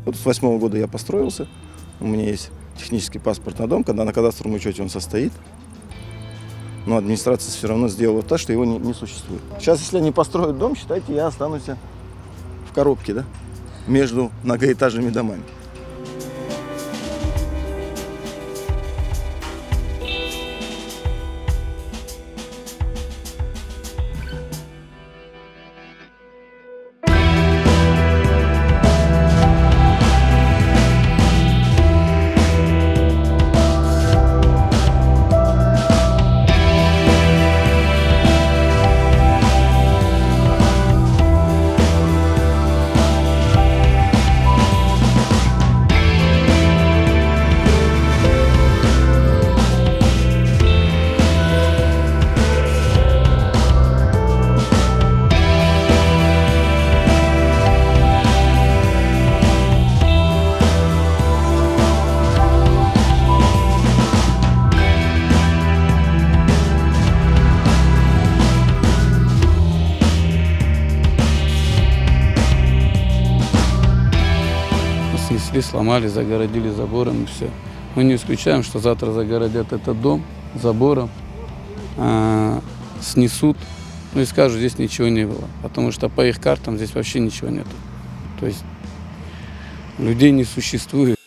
Вот с 8-го года я построился, у меня есть технический паспорт на дом, когда на кадастровом учете он состоит. Но администрация все равно сделала так, что его не существует. Сейчас, если они построят дом, считайте, я останусь в коробке, да, между многоэтажными домами. Снесли, сломали, загородили забором и все. Мы не исключаем, что завтра загородят этот дом забором, снесут, ну и скажут, здесь ничего не было. Потому что по их картам здесь вообще ничего нету. То есть людей не существует.